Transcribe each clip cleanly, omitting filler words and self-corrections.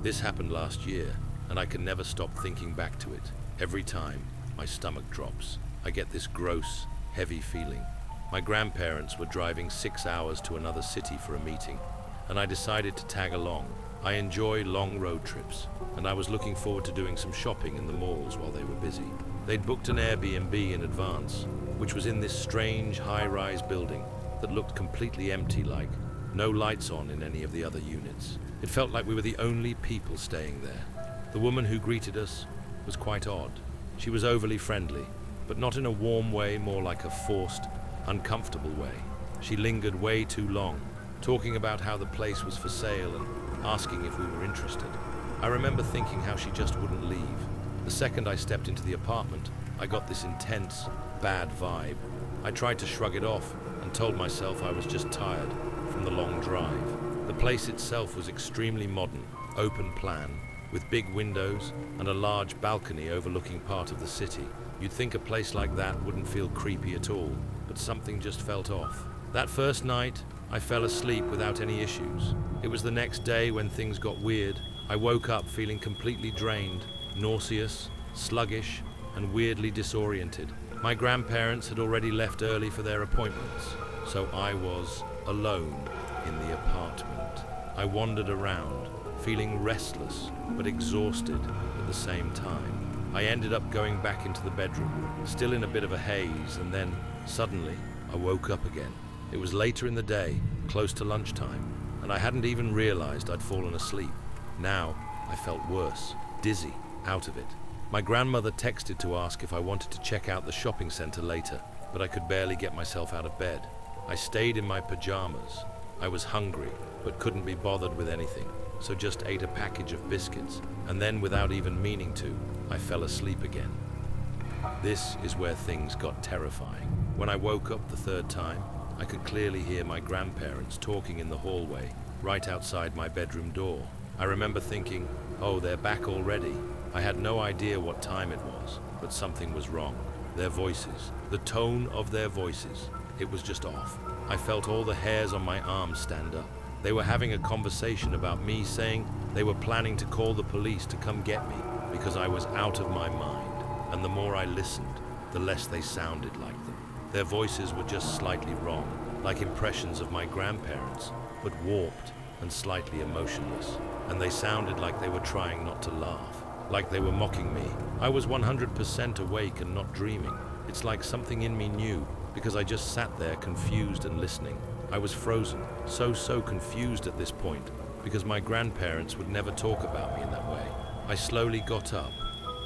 This happened last year, and I can never stop thinking back to it. Every time, my stomach drops. I get this gross, heavy feeling. My grandparents were driving 6 hours to another city for a meeting, and I decided to tag along. I enjoy long road trips, and I was looking forward to doing some shopping in the malls while they were busy. They'd booked an Airbnb in advance, which was in this strange high-rise building that looked completely empty, like no lights on in any of the other units. It felt like we were the only people staying there. The woman who greeted us was quite odd. She was overly friendly, but not in a warm way, more like a forced, uncomfortable way. She lingered way too long, talking about how the place was for sale and asking if we were interested. I remember thinking how she just wouldn't leave. The second I stepped into the apartment, I got this intense, bad vibe. I tried to shrug it off and told myself I was just tired from the long drive. The place itself was extremely modern, open plan, with big windows and a large balcony overlooking part of the city. You'd think a place like that wouldn't feel creepy at all, but something just felt off. That first night, I fell asleep without any issues. It was the next day when things got weird. I woke up feeling completely drained, nauseous, sluggish, and weirdly disoriented. My grandparents had already left early for their appointments, so I was alone in the apartment. I wandered around, feeling restless but exhausted at the same time. I ended up going back into the bedroom, still in a bit of a haze, and then, suddenly, I woke up again. It was later in the day, close to lunchtime, and I hadn't even realized I'd fallen asleep. Now, I felt worse, dizzy, out of it. My grandmother texted to ask if I wanted to check out the shopping center later, but I could barely get myself out of bed. I stayed in my pajamas. I was hungry, but couldn't be bothered with anything, so just ate a package of biscuits, and then, without even meaning to, I fell asleep again. This is where things got terrifying. When I woke up the third time, I could clearly hear my grandparents talking in the hallway, right outside my bedroom door. I remember thinking, oh, they're back already. I had no idea what time it was, but something was wrong. Their voices, the tone of their voices, it was just off. I felt all the hairs on my arms stand up. They were having a conversation about me, saying they were planning to call the police to come get me because I was out of my mind. And the more I listened, the less they sounded like them. Their voices were just slightly wrong, like impressions of my grandparents, but warped and slightly emotionless. And they sounded like they were trying not to laugh, like they were mocking me. I was 100% awake and not dreaming. It's like something in me knew, because I just sat there confused and listening. I was frozen, so confused at this point, because my grandparents would never talk about me in that way. I slowly got up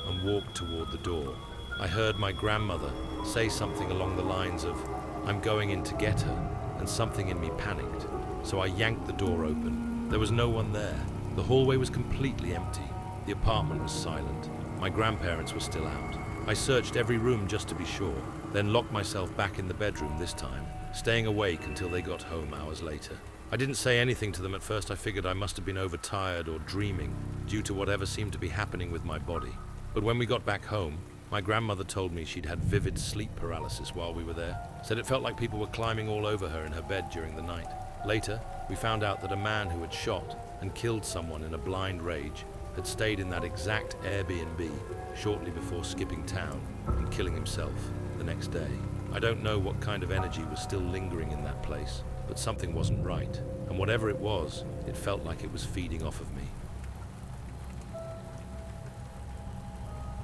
and walked toward the door. I heard my grandmother say something along the lines of, "I'm going in to get her," and something in me panicked. So I yanked the door open. There was no one there. The hallway was completely empty. The apartment was silent. My grandparents were still out. I searched every room just to be sure, then locked myself back in the bedroom this time, staying awake until they got home hours later. I didn't say anything to them at first. I figured I must have been overtired or dreaming due to whatever seemed to be happening with my body. But when we got back home, my grandmother told me she'd had vivid sleep paralysis while we were there, said it felt like people were climbing all over her in her bed during the night. Later, we found out that a man who had shot and killed someone in a blind rage had stayed in that exact Airbnb shortly before skipping town and killing himself the next day. I don't know what kind of energy was still lingering in that place, but something wasn't right, and whatever it was, it felt like it was feeding off of me.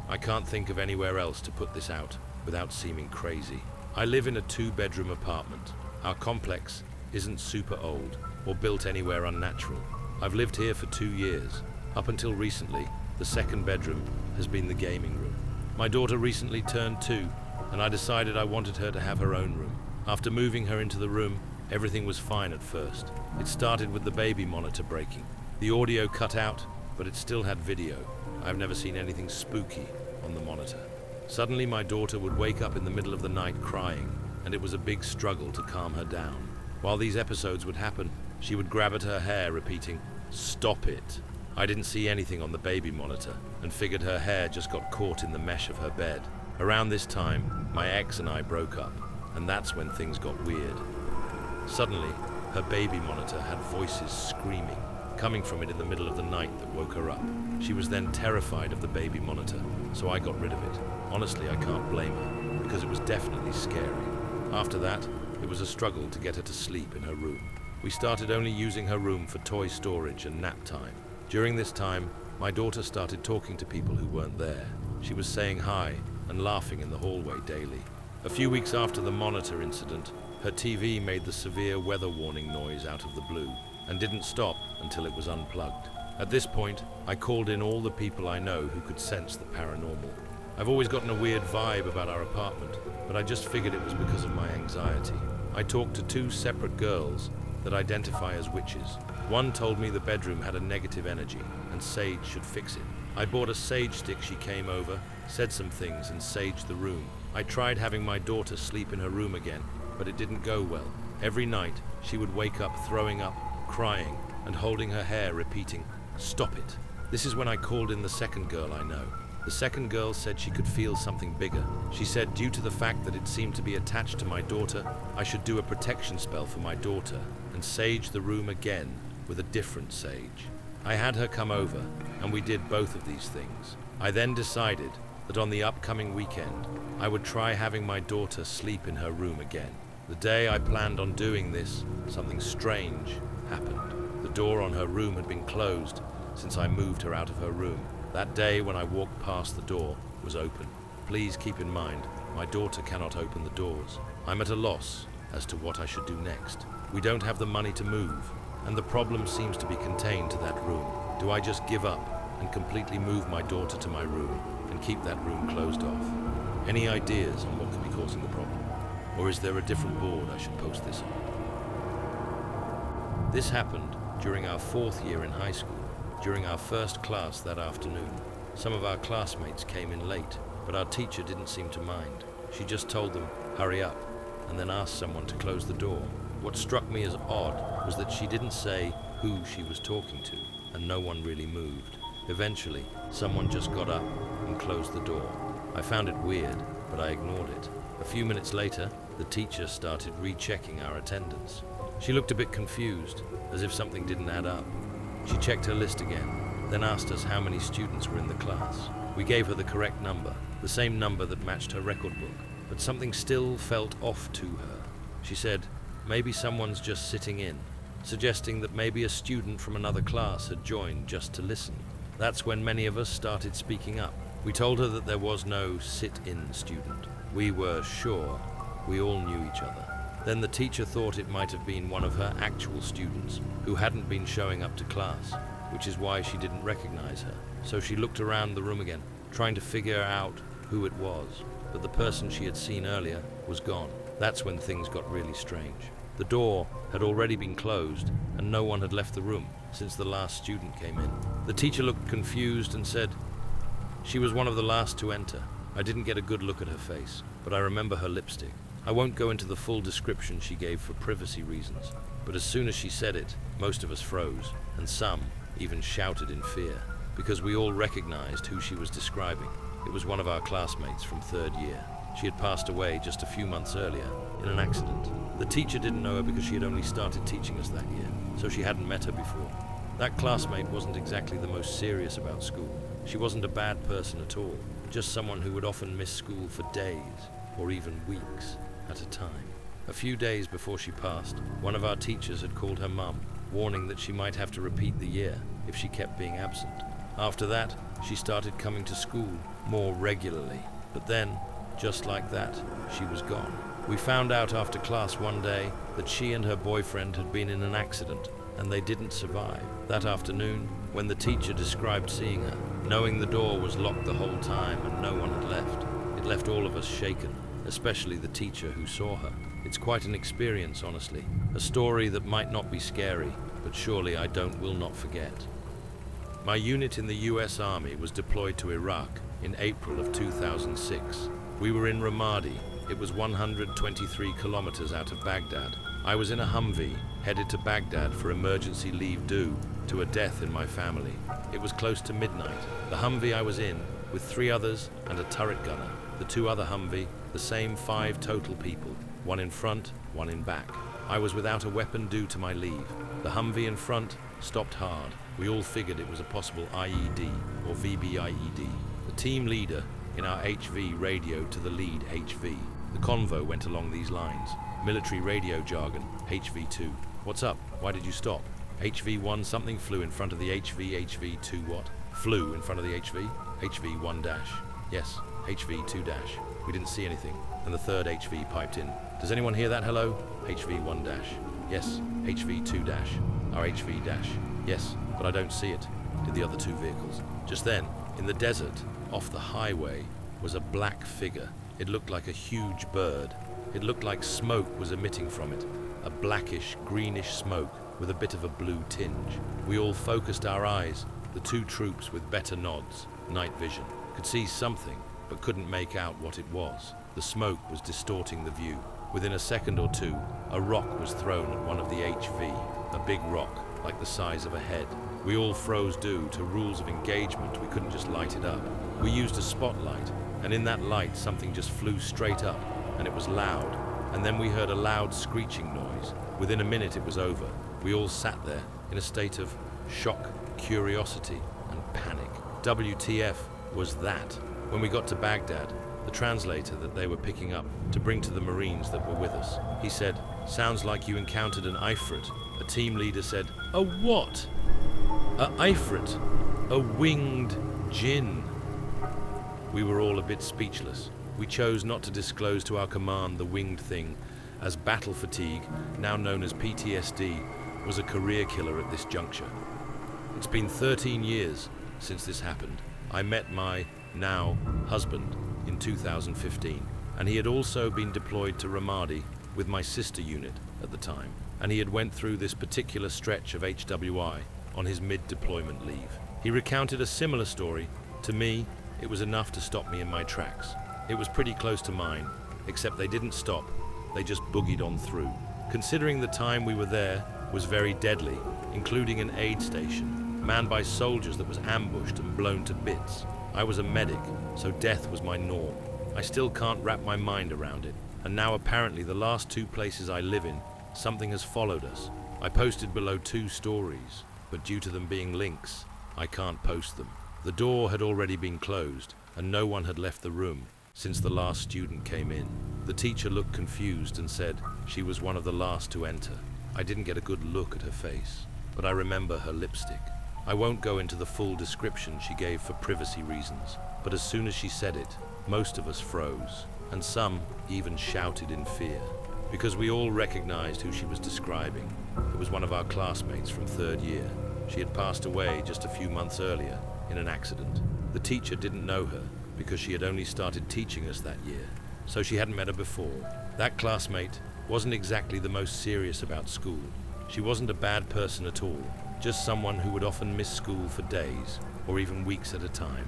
I can't think of anywhere else to put this out without seeming crazy. I live in a 2-bedroom apartment. Our complex isn't super old or built anywhere unnatural. I've lived here for 2 years. Up until recently, the second bedroom has been the gaming room. My daughter recently turned 2, and I decided I wanted her to have her own room. After moving her into the room, everything was fine at first. It started with the baby monitor breaking. The audio cut out, but it still had video. I've never seen anything spooky on the monitor. Suddenly, my daughter would wake up in the middle of the night crying, and it was a big struggle to calm her down. While these episodes would happen, she would grab at her hair, repeating, "Stop it." I didn't see anything on the baby monitor and figured her hair just got caught in the mesh of her bed. Around this time, my ex and I broke up, and that's when things got weird. Suddenly, her baby monitor had voices screaming, coming from it in the middle of the night that woke her up. She was then terrified of the baby monitor, so I got rid of it. Honestly, I can't blame her, because it was definitely scary. After that, it was a struggle to get her to sleep in her room. We started only using her room for toy storage and nap time. During this time, my daughter started talking to people who weren't there. She was saying hi and laughing in the hallway daily. A few weeks after the monitor incident, her TV made the severe weather warning noise out of the blue and didn't stop until it was unplugged. At this point, I called in all the people I know who could sense the paranormal. I've always gotten a weird vibe about our apartment, but I just figured it was because of my anxiety. I talked to 2 separate girls that identify as witches. One told me the bedroom had a negative energy and sage should fix it. I bought a sage stick. She came over, said some things and saged the room. I tried having my daughter sleep in her room again, but it didn't go well. Every night, she would wake up throwing up, crying, and holding her hair, repeating, "Stop it." This is when I called in the second girl I know. The second girl said she could feel something bigger. She said due to the fact that it seemed to be attached to my daughter, I should do a protection spell for my daughter and sage the room again with a different sage. I had her come over, and we did both of these things. I then decided that on the upcoming weekend, I would try having my daughter sleep in her room again. The day I planned on doing this, something strange happened. The door on her room had been closed since I moved her out of her room. That day when I walked past the door was open. Please keep in mind, my daughter cannot open the doors. I'm at a loss as to what I should do next. We don't have the money to move, and the problem seems to be contained to that room. Do I just give up and completely move my daughter to my room and keep that room closed off? Any ideas on what could be causing the problem? Or is there a different board I should post this on? This happened during our 4th year in high school. During our first class that afternoon, some of our classmates came in late, but our teacher didn't seem to mind. She just told them, "Hurry up," and then asked someone to close the door. What struck me as odd was that she didn't say who she was talking to, and no one really moved. Eventually, someone just got up and closed the door. I found it weird, but I ignored it. A few minutes later, the teacher started rechecking our attendance. She looked a bit confused, as if something didn't add up. She checked her list again, then asked us how many students were in the class. We gave her the correct number, the same number that matched her record book, but something still felt off to her. She said, "Maybe someone's just sitting in," suggesting that maybe a student from another class had joined just to listen. That's when many of us started speaking up. We told her that there was no sit-in student. We were sure we all knew each other. Then the teacher thought it might have been one of her actual students who hadn't been showing up to class, which is why she didn't recognize her. So she looked around the room again, trying to figure out who it was, but the person she had seen earlier was gone. That's when things got really strange. The door had already been closed, and no one had left the room since the last student came in. The teacher looked confused and said she was one of the last to enter. I didn't get a good look at her face, but I remember her lipstick. I won't go into the full description she gave for privacy reasons, but as soon as she said it, most of us froze, and some even shouted in fear, because we all recognized who she was describing. It was one of our classmates from 3rd year. She had passed away just a few months earlier in an accident. The teacher didn't know her because she had only started teaching us that year, so she hadn't met her before. That classmate wasn't exactly the most serious about school. She wasn't a bad person at all, just someone who would often miss school for days or even weeks at a time. A few days before she passed, one of our teachers had called her mum, warning that she might have to repeat the year if she kept being absent. After that, she started coming to school more regularly, but then, just like that, she was gone. We found out after class one day that she and her boyfriend had been in an accident and they didn't survive. That afternoon, when the teacher described seeing her, knowing the door was locked the whole time and no one had left, it left all of us shaken, especially the teacher who saw her. It's quite an experience, honestly. A story that might not be scary, but surely I will not forget. My unit in the US Army was deployed to Iraq in April of 2006. We were in Ramadi. It was 123 kilometers out of Baghdad. I was in a Humvee, headed to Baghdad for emergency leave due to a death in my family. It was close to midnight. The Humvee I was in, with 3 others and a turret gunner. The 2 other Humvee, the same 5 total people, 1 in front, 1 in back. I was without a weapon due to my leave. The Humvee in front stopped hard. We all figured it was a possible IED or VBIED. The team leader in our HV radioed to the lead HV. The convo went along these lines. Military radio jargon, HV2. What's up? Why did you stop? HV1 something flew in front of the HV. HV2 what? Flew in front of the HV? HV1 dash. Yes, HV2 dash. We didn't see anything. And the third HV piped in. Does anyone hear that hello? HV1 dash. Yes, HV2 dash. Our HV dash. Yes, but I don't see it. Did the other two vehicles. Just then, in the desert, off the highway, was a black figure. It looked like a huge bird. It looked like smoke was emitting from it. A blackish, greenish smoke with a bit of a blue tinge. We all focused our eyes. The two troops with better nods, night vision, could see something, but couldn't make out what it was. The smoke was distorting the view. Within a second or two, a rock was thrown at one of the HV, a big rock, like the size of a head. We all froze due to rules of engagement. We couldn't just light it up. We used a spotlight, and in that light something just flew straight up, and it was loud. And then we heard a loud screeching noise. Within a minute it was over. We all sat there in a state of shock, curiosity, and panic. WTF was that? When we got to Baghdad, the translator that they were picking up to bring to the Marines that were with us, he said, "Sounds like you encountered an ifrit." A team leader said, "A what?" "A ifrit, a winged jinn." We were all a bit speechless. We chose not to disclose to our command the winged thing, as battle fatigue, now known as PTSD, was a career killer at this juncture. It's been 13 years since this happened. I met my, now, husband in 2015, and he had also been deployed to Ramadi with my sister unit at the time, and he had went through this particular stretch of HWI on his mid-deployment leave. He recounted a similar story. To me, it was enough to stop me in my tracks. It was pretty close to mine, except they didn't stop, they just boogied on through. Considering the time we were there was very deadly, including an aid station, manned by soldiers that was ambushed and blown to bits. I was a medic, so death was my norm. I still can't wrap my mind around it, and now apparently the last two places I live in, something has followed us. I posted below 2 stories, but due to them being links, I can't post them. The door had already been closed, and no one had left the room since the last student came in. The teacher looked confused and said she was one of the last to enter. I didn't get a good look at her face, but I remember her lipstick. I won't go into the full description she gave for privacy reasons, but as soon as she said it, most of us froze, and some even shouted in fear, because we all recognized who she was describing. It was one of our classmates from 3rd year. She had passed away just a few months earlier in an accident. The teacher didn't know her because she had only started teaching us that year, so she hadn't met her before. That classmate wasn't exactly the most serious about school. She wasn't a bad person at all, just someone who would often miss school for days or even weeks at a time.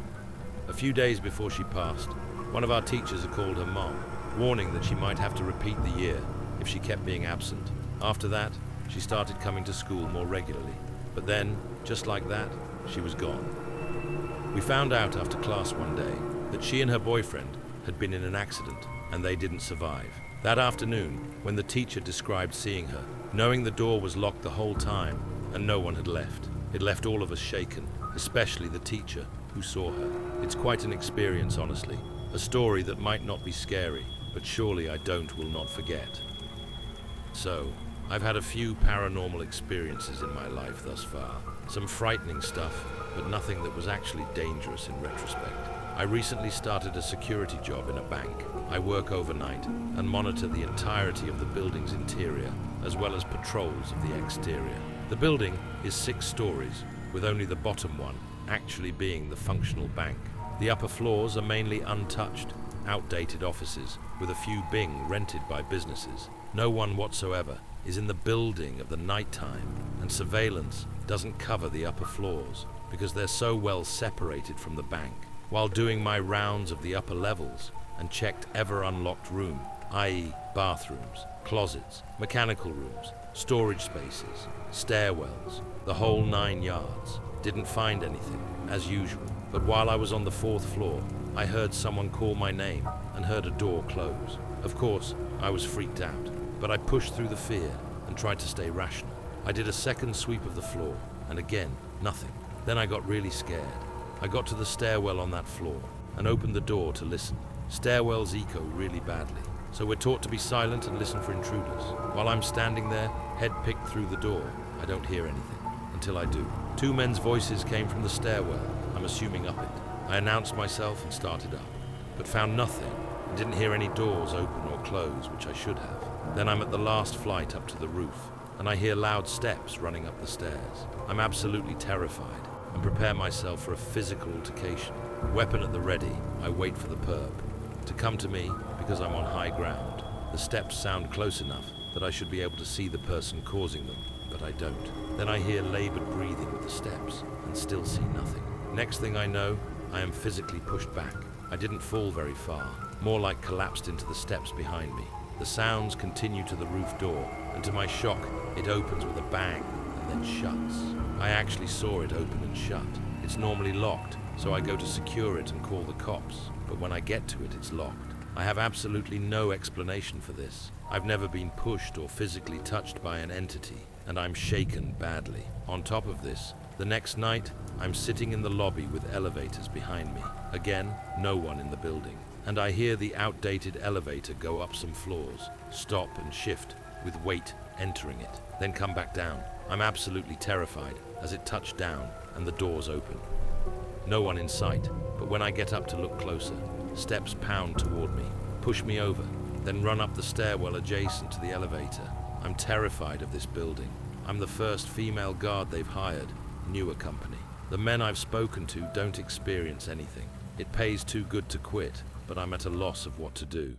A few days before she passed, one of our teachers had called her mom, warning that she might have to repeat the year if she kept being absent. After that, she started coming to school more regularly. But then, just like that, she was gone. We found out after class one day that she and her boyfriend had been in an accident and they didn't survive. That afternoon, when the teacher described seeing her, knowing the door was locked the whole time and no one had left, it left all of us shaken, especially the teacher who saw her. It's quite an experience, honestly. A story that might not be scary, but surely I will not forget. So, I've had a few paranormal experiences in my life thus far. Some frightening stuff, but nothing that was actually dangerous in retrospect. I recently started a security job in a bank. I work overnight and monitor the entirety of the building's interior, as well as patrols of the exterior. The building is 6 stories, with only the bottom one actually being the functional bank. The upper floors are mainly untouched, outdated offices, with a few being rented by businesses. No one whatsoever is in the building at the nighttime, and surveillance doesn't cover the upper floors because they're so well separated from the bank. While doing my rounds of the upper levels and checked ever unlocked room, i.e. bathrooms, closets, mechanical rooms, storage spaces, stairwells, the whole 9 yards, didn't find anything, as usual. But while I was on the 4th floor, I heard someone call my name and heard a door close. Of course, I was freaked out, but I pushed through the fear and tried to stay rational. I did a second sweep of the floor, and again, nothing. Then I got really scared. I got to the stairwell on that floor and opened the door to listen. Stairwells echo really badly, so we're taught to be silent and listen for intruders. While I'm standing there, head picked through the door, I don't hear anything, until I do. Two men's voices came from the stairwell, I'm assuming up it. I announced myself and started up, but found nothing and didn't hear any doors open or close, which I should have. Then I'm at the last flight up to the roof, and I hear loud steps running up the stairs. I'm absolutely terrified and prepare myself for a physical altercation. Weapon at the ready, I wait for the perp to come to me because I'm on high ground. The steps sound close enough that I should be able to see the person causing them, but I don't. Then I hear labored breathing with the steps and still see nothing. Next thing I know, I am physically pushed back. I didn't fall very far, more like collapsed into the steps behind me. The sounds continue to the roof door, and to my shock, it opens with a bang and then shuts. I actually saw it open and shut. It's normally locked, so I go to secure it and call the cops, but when I get to it, it's locked. I have absolutely no explanation for this. I've never been pushed or physically touched by an entity, and I'm shaken badly. On top of this, the next night, I'm sitting in the lobby with elevators behind me. Again, no one in the building, and I hear the outdated elevator go up some floors, stop and shift, with weight entering it, then come back down. I'm absolutely terrified as it touched down and the doors open. No one in sight, but when I get up to look closer, steps pound toward me, push me over, then run up the stairwell adjacent to the elevator. I'm terrified of this building. I'm the first female guard they've hired, newer company. The men I've spoken to don't experience anything. It pays too good to quit, but I'm at a loss of what to do.